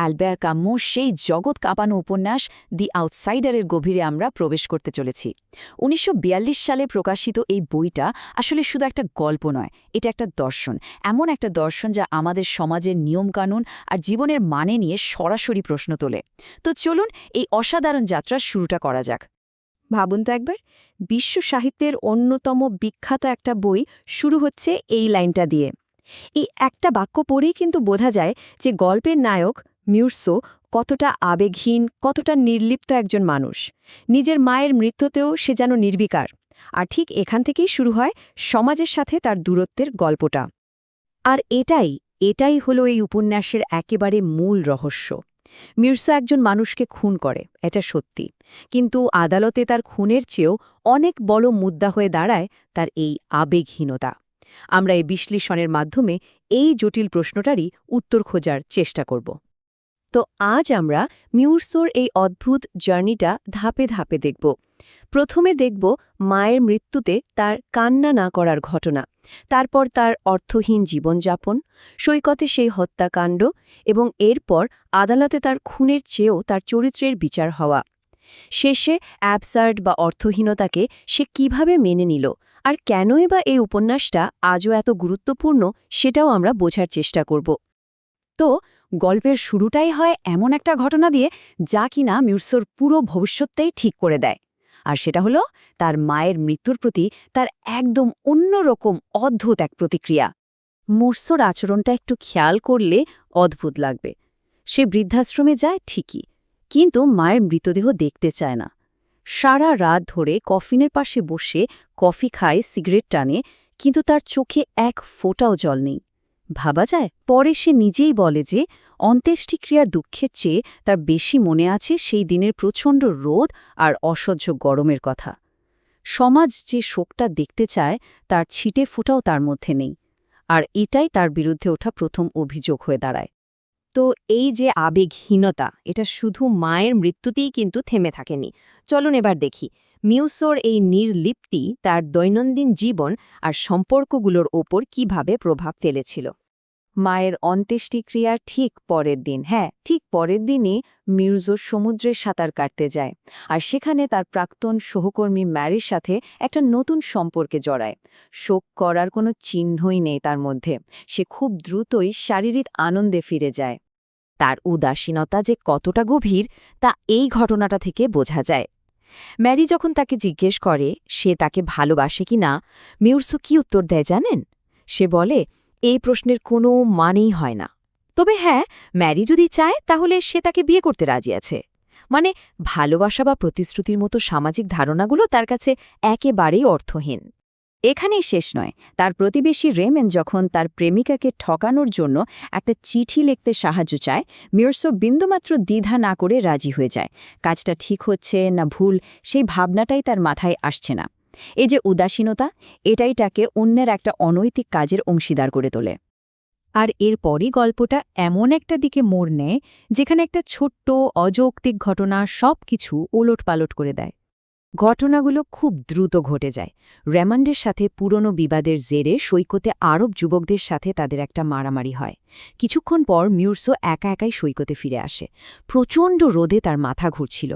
অ্যালবেয়ার কাম্যুর সেই জগৎ কাঁপানো উপন্যাস দি আউটসাইডারের গভীরে আমরা প্রবেশ করতে চলেছি। ১৯৪২ সালে প্রকাশিত এই বইটা আসলে শুধু একটা গল্প নয়, এটা একটা দর্শন, এমন একটা দর্শন যা আমাদের সমাজের নিয়মকানুন আর জীবনের মানে নিয়ে সরাসরি প্রশ্ন তোলে। তো চলুন এই অসাধারণ যাত্রার শুরুটা করা যাক। ভাবুন তো একবার, বিশ্ব সাহিত্যের অন্যতম বিখ্যাত একটা বই শুরু হচ্ছে এই লাইনটা দিয়ে। এই একটা বাক্য পড়েই কিন্তু বোঝা যায় যে গল্পের নায়ক মিউর্সো কতটা আবেগহীন, কতটা নির্লিপ্ত একজন মানুষ। নিজের মায়ের মৃত্যুতেও সে যেন নির্বিকার। আর ঠিক এখান থেকেই শুরু হয় সমাজের সাথে তার দূরত্বের গল্পটা। আর এটাই হলো এই উপন্যাসের একেবারে মূল রহস্য। মির্সো একজন মানুষকে খুন করে, এটা সত্যি, কিন্তু আদালতে তার খুনের চেয়েও অনেক বড় মুদ্রা হয়ে দাঁড়ায় তার এই আবেগহীনতা। আমরা এই বিশ্লেষণের মাধ্যমে এই জটিল প্রশ্নটারই উত্তর খোঁজার চেষ্টা করব। তো আজ আমরা মিউর্সোর এই অদ্ভুত জার্নিটা ধাপে ধাপে দেখব। প্রথমে দেখব মায়ের মৃত্যুতে তার কান্না না করার ঘটনা, তারপর তার অর্থহীন জীবনযাপন, সৈকতে সেই হত্যাকাণ্ড এবং এরপর আদালতে তার খুনের চেয়েও তার চরিত্রের বিচার হওয়া। শেষে অ্যাবসার্ড বা অর্থহীনতাকে সে কিভাবে মেনে নিল, আর কেনই বা এই উপন্যাসটা আজও এত গুরুত্বপূর্ণ সেটাও আমরা বোঝার চেষ্টা করব। তো গল্পের শুরুটাই হয় এমন একটা ঘটনা দিয়ে যা কিনা মির্সোর পুরো ভবিষ্যৎটাই ঠিক করে দেয়। আর সেটা হলো তার মায়ের মৃত্যুর প্রতি তার একদম অন্যরকম অদ্ভুত এক প্রতিক্রিয়া। মুর্সোর আচরণটা একটু খেয়াল করলে অদ্ভুত লাগবে। সে বৃদ্ধাশ্রমে যায় ঠিকই, কিন্তু মায়ের মৃতদেহ দেখতে চায় না। সারা রাত ধরে কফিনের পাশে বসে কফি খায়, সিগারেট টানে, কিন্তু তার চোখে এক ফোঁটাও জল নেই। ভাবা যায়, পরে সে নিজেই বলে যে অন্ত্যেষ্টিক্রিয়ার দুঃখের চেয়ে তার বেশি মনে আছে সেই দিনের প্রচণ্ড রোদ আর অসহ্য গরমের কথা। সমাজ যে শোকটা দেখতে চায় তার ছিটে ফোঁটাও তার মধ্যে নেই। আর এটাই তার বিরুদ্ধে ওঠা প্রথম অভিযোগ হয়ে দাঁড়ায়। তো এই যে আবেগহীনতা, এটা শুধু মায়ের মৃত্যুতেই কিন্তু থেমে থাকেনি। চলুন এবার দেখি মিউর্সোর এই নির্লিপ্তি তার দৈনন্দিন জীবন আর সম্পর্কগুলোর ওপর কিভাবে প্রভাব ফেলেছিল। মায়ের অন্ত্যেষ্টিক্রিয়ার ঠিক পরের দিন, ঠিক পরের দিনই মির্জো সমুদ্রে সাঁতার কাটতে যায়, আর সেখানে তার প্রাক্তন সহকর্মী ম্যারির সাথে একটা নতুন সম্পর্কে জড়ায়। শোক করার কোনো চিহ্নই নেই তার মধ্যে, সে খুব দ্রুতই শারীরিক আনন্দে ফিরে যায়। তার উদাসীনতা যে কতটা গভীর তা এই ঘটনাটা থেকে বোঝা যায়। ম্যারি যখন তাকে জিজ্ঞেস করে সে তাকে ভালোবাসে কি না, মির্জো কি উত্তর দেয় জানেন? সে বলে, এই প্রশ্নের কোনো মানেই হয় না। তবে ম্যারি যদি চায় তাহলে সে তাকে বিয়ে করতে রাজি আছে। মানে ভালোবাসা বা প্রতিশ্রুতির মতো সামাজিক ধারণাগুলো তার কাছে একেবারেই অর্থহীন। এখানেই শেষ নয়, তার প্রতিবেশী রেমেন যখন তার প্রেমিকাকে ঠকানোর জন্য একটা চিঠি লিখতে সাহায্য চায়, মির্সো বিন্দুমাত্র দ্বিধা না করে রাজি হয়ে যায়। কাজটা ঠিক হচ্ছে না ভুল সেই ভাবনাটাই তার মাথায় আসছে না। এই যে উদাসীনতা, এটাই তাকে অন্যের একটা অনৈতিক কাজের অংশীদার করে তোলে। আর এরপরই গল্পটা এমন একটা দিকে মোড় নেয় যেখানে একটা ছোট্ট অযৌক্তিক ঘটনা সব কিছু ওলটপালট করে দেয়। ঘটনাগুলো খুব দ্রুত ঘটে যায়। রেমান্ডের সাথে পুরনো বিবাদের জেরে সৈকতে আরব যুবকদের সাথে তাদের একটা মারামারি হয়। কিছুক্ষণ পর মির্সো একা একাই সৈকতে ফিরে আসে। প্রচণ্ড রোদে তার মাথা ঘুরছিল।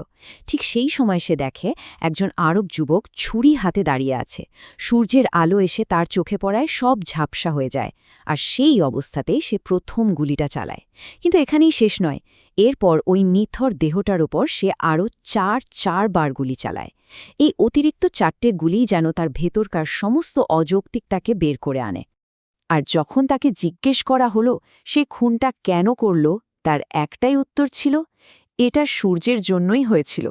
ঠিক সেই সময় সে দেখে একজন আরব যুবক ছুরি হাতে দাঁড়িয়ে আছে। সূর্যের আলো এসে তার চোখে পড়ায় সব ঝাপসা হয়ে যায়, আর সেই অবস্থাতেই সে প্রথম গুলিটা চালায়। কিন্তু এখানেই শেষ নয়, এরপর ওই নিথর দেহটার ওপর সে আরও চারবার গুলি চালায়। এই অতিরিক্ত 4টে গুলি যেন তার ভেতরকার সমস্ত অযৌক্তিকতাকে বের করে আনে। আর যখন তাকে জিজ্ঞেস করা হলো সে খুনটা কেন করল, তার একটাই উত্তর ছিল, এটা সূর্যের জন্যই হয়েছিল।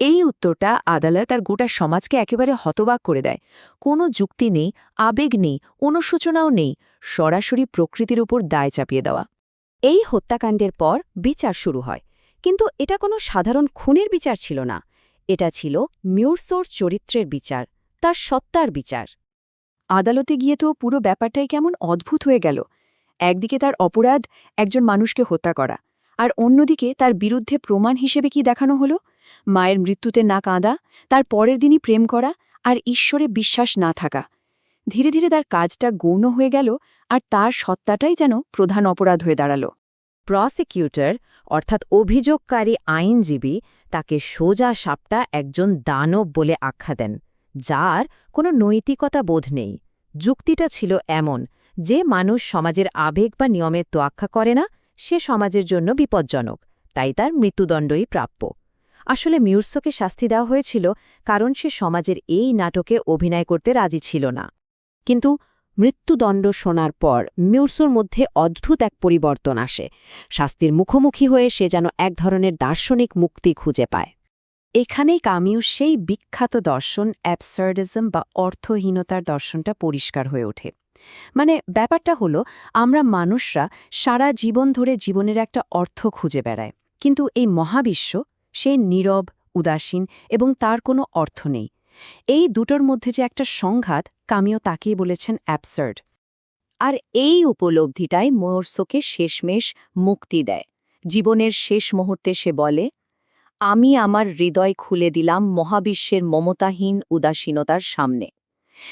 এই উত্তরটা আদালত আর গোটা সমাজকে একেবারে হতবাক করে দেয়। কোনো যুক্তি নেই, আবেগ নেই, অনুশোচনাও নেই, সরাসরি প্রকৃতির উপর দায় চাপিয়ে দেওয়া। এই হত্যাকাণ্ডের পর বিচার শুরু হয়, কিন্তু এটা কোনো সাধারণ খুনের বিচার ছিল না। এটা ছিল মির্সোর চরিত্রের বিচার, তার সত্তার বিচার। আদালতে গিয়ে তো পুরো ব্যাপারটাই কেমন অদ্ভুত হয়ে গেল। একদিকে তার অপরাধ একজন মানুষকে হত্যা করা, আর অন্যদিকে তার বিরুদ্ধে প্রমাণ হিসেবে কি দেখানো হলো? মায়ের মৃত্যুতে না কাঁদা, তার পরের দিনই প্রেম করা, আর ঈশ্বরে বিশ্বাস না থাকা। ধীরে ধীরে তার কাজটা গৌণ হয়ে গেল, আর তার সত্তাটাই যেন প্রধান অপরাধ হয়ে দাঁড়াল। প্রসিকিউটর অর্থাৎ অভিযোগকারী আইনজীবী তাকে সোজা সাপটা একজন দানব বলে আখ্যা দেন, যার কোনো নৈতিকতা বোধ নেই। যুক্তিটা ছিল এমন, যে মানুষ সমাজের আবেগ বা নিয়মের তোয়াক্কা করে না, সে সমাজের জন্য বিপজ্জনক, তাই তার মৃত্যুদণ্ডই প্রাপ্য। আসলে মিউর্সোকে শাস্তি দেওয়া হয়েছিল কারণ সে সমাজের এই নাটকে অভিনয় করতে রাজি ছিল না। কিন্তু মৃত্যুদণ্ড শোনার পর মিউর্সোর মধ্যে অদ্ভুত এক পরিবর্তন আসে। শাস্তির মুখোমুখি হয়ে সে যেন এক ধরনের দার্শনিক মুক্তি খুঁজে পায়। এখানেই কামিউর সেই বিখ্যাত দর্শন অ্যাবসার্ডিজম বা অর্থহীনতার দর্শনটা পরিষ্কার হয়ে ওঠে। মানে ব্যাপারটা হলো, আমরা মানুষরা সারা জীবন ধরে জীবনের একটা অর্থ খুঁজে বেড়ায়, কিন্তু এই মহাবিশ্ব সে নীরব, উদাসীন এবং তার কোনো অর্থ নেই। এই দুটোর মধ্যে যে একটা সংঘাত, কামিও তাকেই বলেছেন অ্যাবসার্ড। আর এই উপলব্ধিটাই মিউর্সোকে শেষমেশ মুক্তি দেয়। জীবনের শেষ মুহূর্তে সে বলে, আমি আমার হৃদয় খুলে দিলাম মহাবিশ্বের মমতাহীন উদাসীনতার সামনে।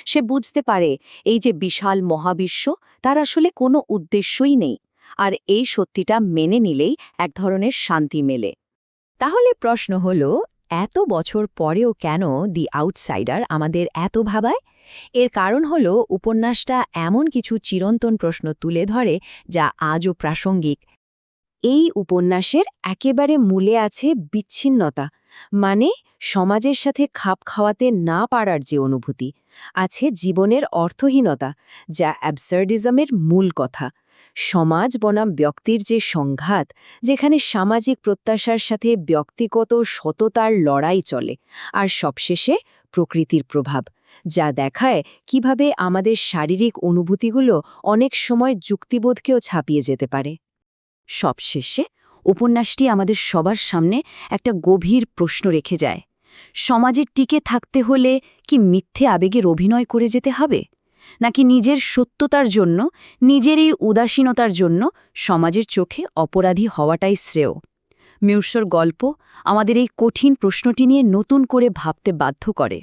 সে বুঝতে পারে এই যে বিশাল মহাবিশ্ব, তার আসলে কোনো উদ্দেশ্যই নেই, আর এই সত্যিটা মেনে নিলেই এক ধরনের শান্তি মেলে। তাহলে প্রশ্ন হল, এত বছর পরেও কেন দি আউটসাইডার আমাদের এত ভাবায়? এর কারণ হল, উপন্যাসটা এমন কিছু চিরন্তন প্রশ্ন তুলে ধরে যা আজও প্রাসঙ্গিক। এই উপন্যাসের একেবারে মূলে আছে বিচ্ছিন্নতা, মানে সমাজের সাথে খাপ খাওয়াতে না পারার যে অনুভূতি। আছে জীবনের অর্থহীনতা, যা অ্যাবসার্ডিজমের মূল কথা। সমাজ বনাম ব্যক্তির যে সংঘাত, যেখানে সামাজিক প্রত্যাশার সাথে ব্যক্তিগত সততার লড়াই চলে। আর সবশেষে প্রকৃতির প্রভাব, যা দেখায় কিভাবে আমাদের শারীরিক অনুভূতিগুলো অনেক সময় যুক্তিবোধকেও ছাপিয়ে যেতে পারে। সবশেষে উপন্যাসটি আমাদের সবার সামনে একটা গভীর প্রশ্ন রেখে যায়। সমাজে টিকে থাকতে হলে কি মিথ্যে আবেগের অভিনয় করে যেতে হবে, নাকি নিজের সত্যতার জন্য, নিজের এই উদাসীনতার জন্য সমাজের চোখে অপরাধী হওয়াটাই শ্রেয়? মিউর্সোর গল্প আমাদের এই কঠিন প্রশ্নটি নিয়ে নতুন করে ভাবতে বাধ্য করে।